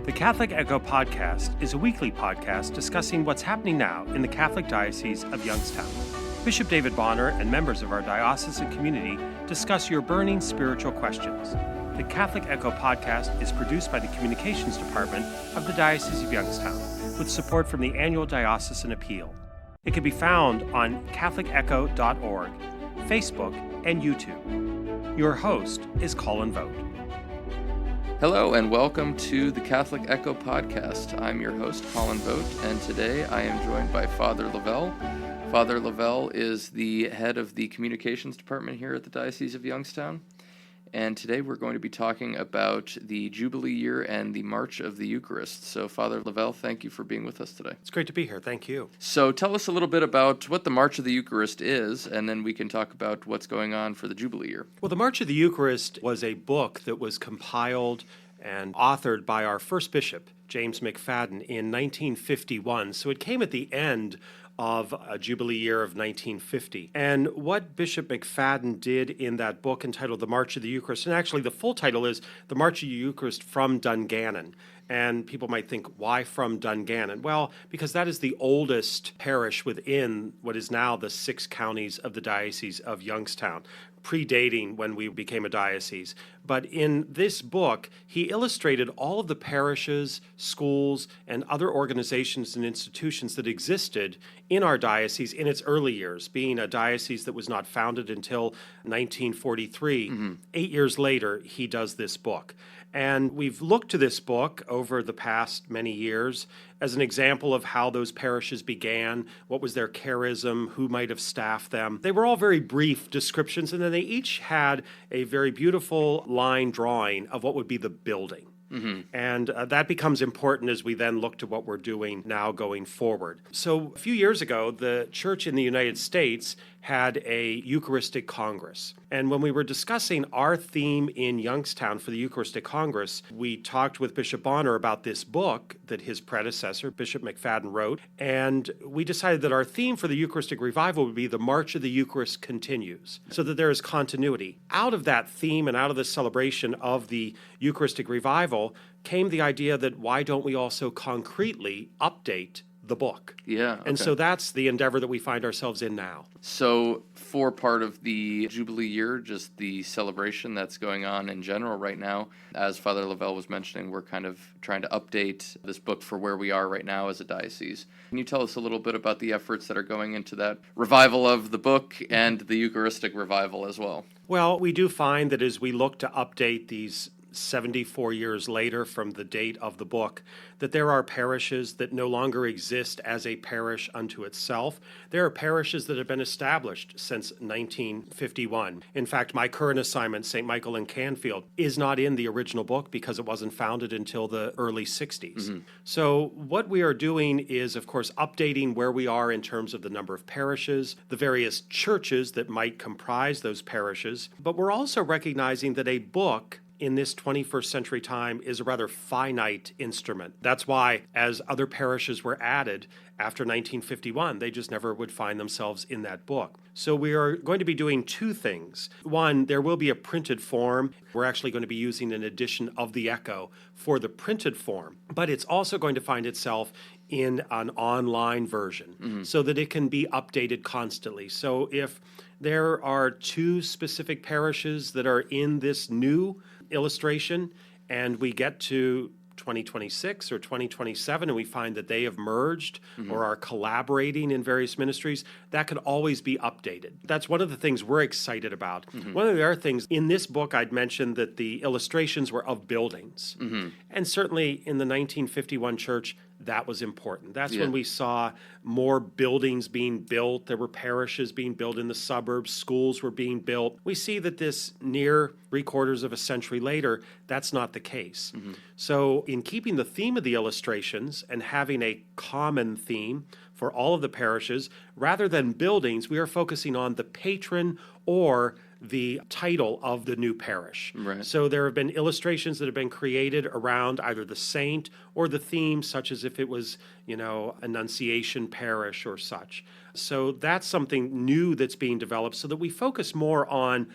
The Catholic Echo podcast is a weekly podcast discussing what's happening now in the Catholic Diocese of Youngstown. Bishop David Bonner and members of our diocesan community discuss your burning spiritual questions. The Catholic Echo podcast is produced by the Communications Department of the Diocese of Youngstown with support from the Annual Diocesan Appeal. It can be found on catholicecho.org, Facebook, and YouTube. Your host is Collin Vogt. Hello and welcome to the Catholic Echo podcast. I'm your host, Collin Vogt, and today I am joined by Father Lavelle. Father Lavelle is the head of the Communications Department here at the Diocese of Youngstown. And today we're going to be talking about the Jubilee year and the March of the Eucharist. So, Father Lavelle, thank you for being with us today. It's great to be here. Thank you. So tell us a little bit about what the March of the Eucharist is, and then we can talk about what's going on for the Jubilee year. Well, the March of the Eucharist was a book that was compiled and authored by our first bishop, James McFadden, in 1951. So it came at the end of a Jubilee year of 1950. And what Bishop McFadden did in that book entitled The March of the Eucharist, and actually the full title is The March of the Eucharist from Dungannon. And people might think, why from Dungannon? Well, because that is the oldest parish within what is now the 6 counties of the Diocese of Youngstown, predating when we became a diocese. But in this book, he illustrated all of the parishes, schools, and other organizations and institutions that existed in our diocese in its early years, being a diocese that was not founded until 1943. 8 years later, he does this book. And we've looked to this book over the past many years as an example of how those parishes began, what was their charism, who might have staffed them. They were all very brief descriptions, and then they each had a very beautiful line drawing of what would be the building. And that becomes important as we then look to what we're doing now going forward. So a few years ago, the church in the United States had a Eucharistic Congress. And when we were discussing our theme in Youngstown for the Eucharistic Congress, we talked with Bishop Bonner about this book that his predecessor, Bishop McFadden, wrote. And we decided that our theme for the Eucharistic Revival would be The March of the Eucharist Continues, so that there is continuity. Out of that theme and out of the celebration of the Eucharistic Revival came the idea that why don't we also concretely update the book? Yeah. Okay. And so that's the endeavor that we find ourselves in now. So for part of the Jubilee year, just the celebration that's going on in general right now, as Father Lavelle was mentioning, we're kind of trying to update this book for where we are right now as a diocese. Can you tell us a little bit about the efforts that are going into that revival of the book and the Eucharistic revival as well? Well, we do find that as we look to update these 74 years later from the date of the book, that there are parishes that no longer exist as a parish unto itself. There are parishes that have been established since 1951. In fact, my current assignment, St. Michael in Canfield, is not in the original book because it wasn't founded until the early 60s. So what we are doing is, of course, updating where we are in terms of the number of parishes, the various churches that might comprise those parishes, but we're also recognizing that a book in this 21st century time is a rather finite instrument. That's why, as other parishes were added after 1951, they just never would find themselves in that book. So we are going to be doing 2 things. One, there will be a printed form. We're actually going to be using an edition of the Echo for the printed form, but it's also going to find itself in an online version so that it can be updated constantly. So if there are 2 specific parishes that are in this new illustration and we get to 2026 or 2027 and we find that they have merged or are collaborating in various ministries, that can always be updated. That's one of the things we're excited about. One of the other things, in this book I'd mentioned that the illustrations were of buildings. And certainly in the 1951 church, that was important. That's when we saw more buildings being built. There were parishes being built in the suburbs. Schools were being built. We see that this near 3/4 of a century later, that's not the case. So in keeping the theme of the illustrations and having a common theme for all of the parishes, rather than buildings, we are focusing on the patron or the title of the new parish. Right. So there have been illustrations that have been created around either the saint or the theme, such as if it was, Annunciation Parish or such. So that's something new that's being developed so that we focus more on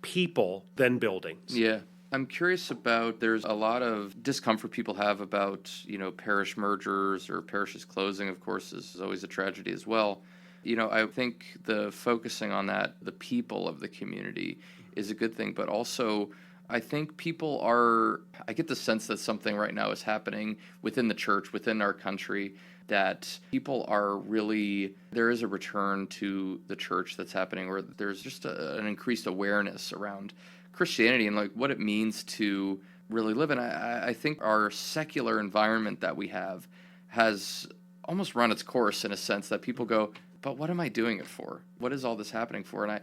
people than buildings. Yeah. I'm curious about, there's a lot of discomfort people have about, parish mergers or parishes closing, of course, is always a tragedy as well. I think the focusing on that, the people of the community, is a good thing, but also I think I get the sense that something right now is happening within the church, within our country, that people are really, there is a return to the church that's happening, where there's just an increased awareness around Christianity and like what it means to really live. And I think our secular environment that we have has almost run its course, in a sense that people go, but what am I doing it for? What is all this happening for? And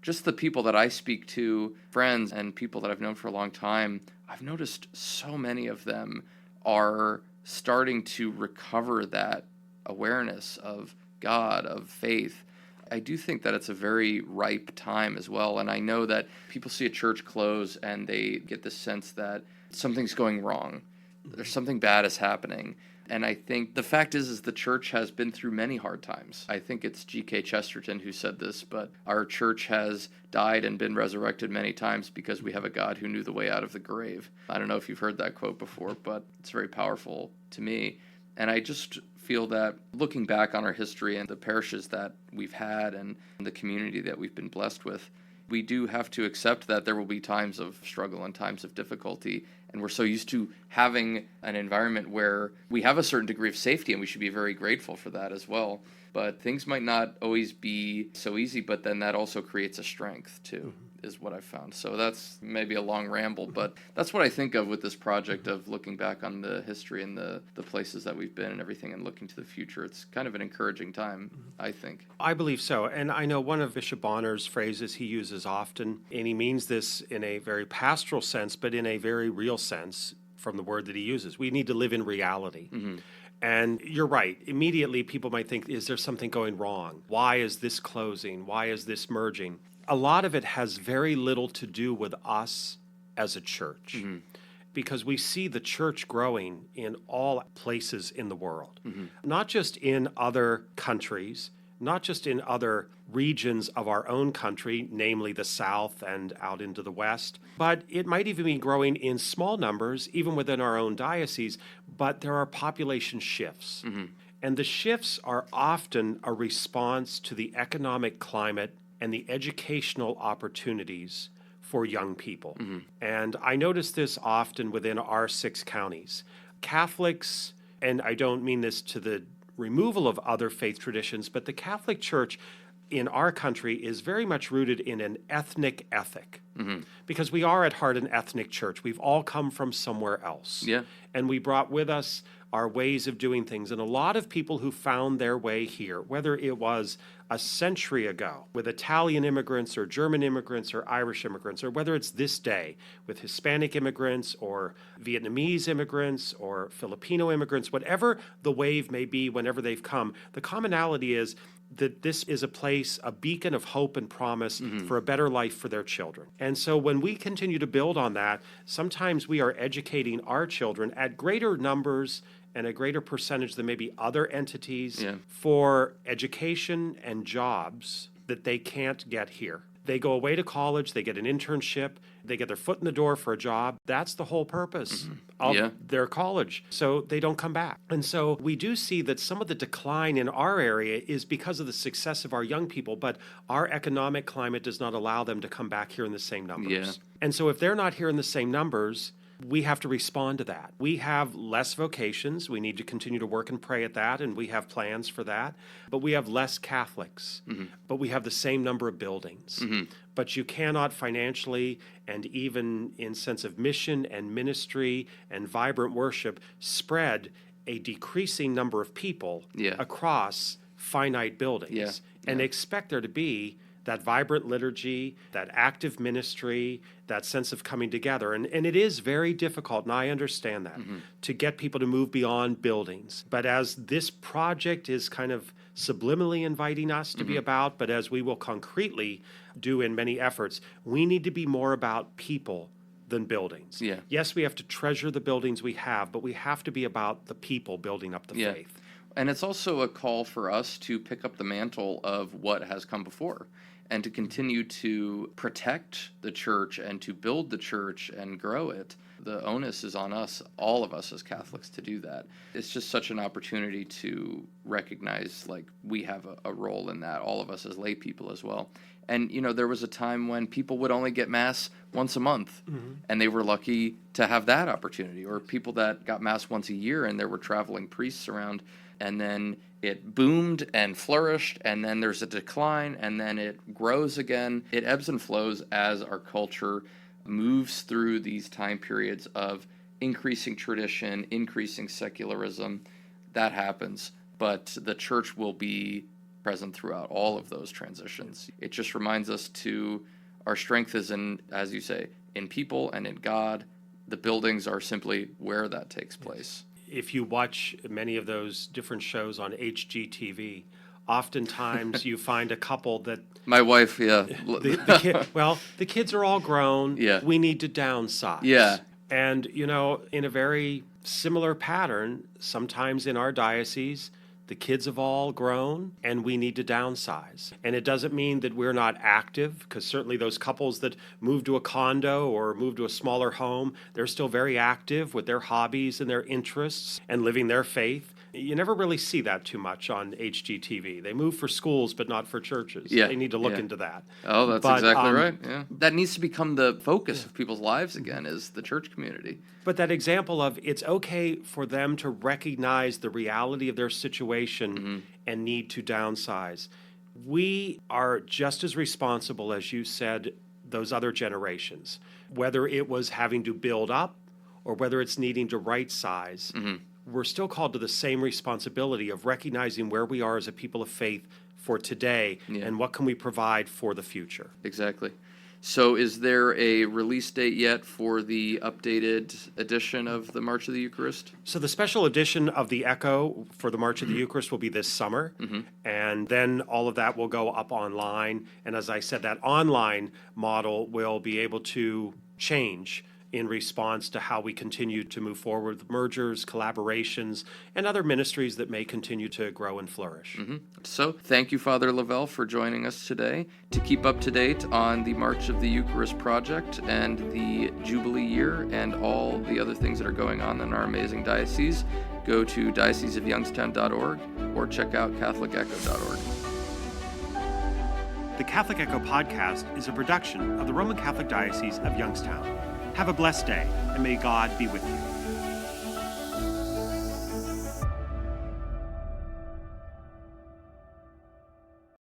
just the people that I speak to, friends and people that I've known for a long time, I've noticed so many of them are starting to recover that awareness of God, of faith. I do think that it's a very ripe time as well. And I know that people see a church close and they get the sense that something's going wrong. There's something bad is happening. And I think the fact is the church has been through many hard times. I think it's G.K. Chesterton who said this, but our church has died and been resurrected many times because we have a God who knew the way out of the grave. I don't know if you've heard that quote before, but it's very powerful to me. And I just feel that looking back on our history and the parishes that we've had and the community that we've been blessed with, we do have to accept that there will be times of struggle and times of difficulty. And we're so used to having an environment where we have a certain degree of safety, and we should be very grateful for that as well. But things might not always be so easy, but then that also creates a strength too, is what I've found. So that's maybe a long ramble, but that's what I think of with this project of looking back on the history and the places that we've been and everything and looking to the future. It's kind of an encouraging time, I think. I believe so. And I know one of Bishop Bonner's phrases he uses often, and he means this in a very pastoral sense, but in a very real sense from the word that he uses. We need to live in reality. And you're right. Immediately, people might think, is there something going wrong? Why is this closing? Why is this merging? A lot of it has very little to do with us as a church, because we see the church growing in all places in the world, not just in other countries, not just in other regions of our own country, namely the South and out into the West, but it might even be growing in small numbers, even within our own diocese, but there are population shifts. And the shifts are often a response to the economic climate and the educational opportunities for young people. And I notice this often within our 6 counties. Catholics, and I don't mean this to the removal of other faith traditions, but the Catholic Church in our country is very much rooted in an ethnic ethic, because we are at heart an ethnic church. We've all come from somewhere else. And we brought with us our ways of doing things. And a lot of people who found their way here, whether it was a century ago with Italian immigrants or German immigrants or Irish immigrants, or whether it's this day with Hispanic immigrants or Vietnamese immigrants or Filipino immigrants, whatever the wave may be, whenever they've come, the commonality is that this is a place, a beacon of hope and promise for a better life for their children. And so when we continue to build on that, sometimes we are educating our children at greater numbers and a greater percentage than maybe other entities for education and jobs that they can't get here. They go away to college, they get an internship, they get their foot in the door for a job. That's the whole purpose of their college. So they don't come back. And so we do see that some of the decline in our area is because of the success of our young people, but our economic climate does not allow them to come back here in the same numbers. And so if they're not here in the same numbers, we have to respond to that. We have less vocations. We need to continue to work and pray at that, and we have plans for that. But we have less Catholics. But we have the same number of buildings. But you cannot financially and even in sense of mission and ministry and vibrant worship spread a decreasing number of people across finite buildings and expect there to be that vibrant liturgy, that active ministry, that sense of coming together. And it is very difficult, and I understand that, to get people to move beyond buildings. But as this project is kind of subliminally inviting us to be about, but as we will concretely do in many efforts, we need to be more about people than buildings. Yes, we have to treasure the buildings we have, but we have to be about the people building up the faith. And it's also a call for us to pick up the mantle of what has come before. and to continue to protect the church and to build the church and grow it. The onus is on us, all of us as Catholics, to do that. It's just such an opportunity to recognize, like, we have a role in that, all of us as lay people as well. And, there was a time when people would only get Mass once a month, and they were lucky to have that opportunity. Or people that got Mass once a year, and there were traveling priests around, and then it boomed and flourished, and then there's a decline, and then it grows again. It ebbs and flows as our culture moves through these time periods of increasing tradition, increasing secularism. That happens, but the church will be present throughout all of those transitions. It just reminds us our strength is in, as you say, in people and in God. The buildings are simply where that takes place. If you watch many of those different shows on HGTV, oftentimes you find a couple that... My wife, yeah. The kids are all grown. Yeah. We need to downsize. Yeah. And, in a very similar pattern, sometimes in our diocese, the kids have all grown and we need to downsize. And it doesn't mean that we're not active, because certainly those couples that move to a condo or move to a smaller home, they're still very active with their hobbies and their interests and living their faith. You never really see that too much on HGTV. They move for schools, but not for churches. Yeah, they need to look into that. Oh, that's exactly right. Yeah, that needs to become the focus of people's lives again, is the church community. But that example of it's okay for them to recognize the reality of their situation and need to downsize. We are just as responsible, as you said, those other generations, whether it was having to build up or whether it's needing to right size. We're still called to the same responsibility of recognizing where we are as a people of faith for today and what can we provide for the future. Exactly. So is there a release date yet for the updated edition of the March of the Eucharist? So the special edition of the Echo for the March of the Eucharist will be this summer, and then all of that will go up online. And as I said, that online model will be able to change in response to how we continue to move forward with mergers, collaborations, and other ministries that may continue to grow and flourish. So thank you, Father Lavelle, for joining us today. To keep up to date on the March of the Eucharist project and the Jubilee year and all the other things that are going on in our amazing diocese, go to dioceseofyoungstown.org or check out catholicecho.org. The Catholic Echo podcast is a production of the Roman Catholic Diocese of Youngstown. Have a blessed day, and may God be with you.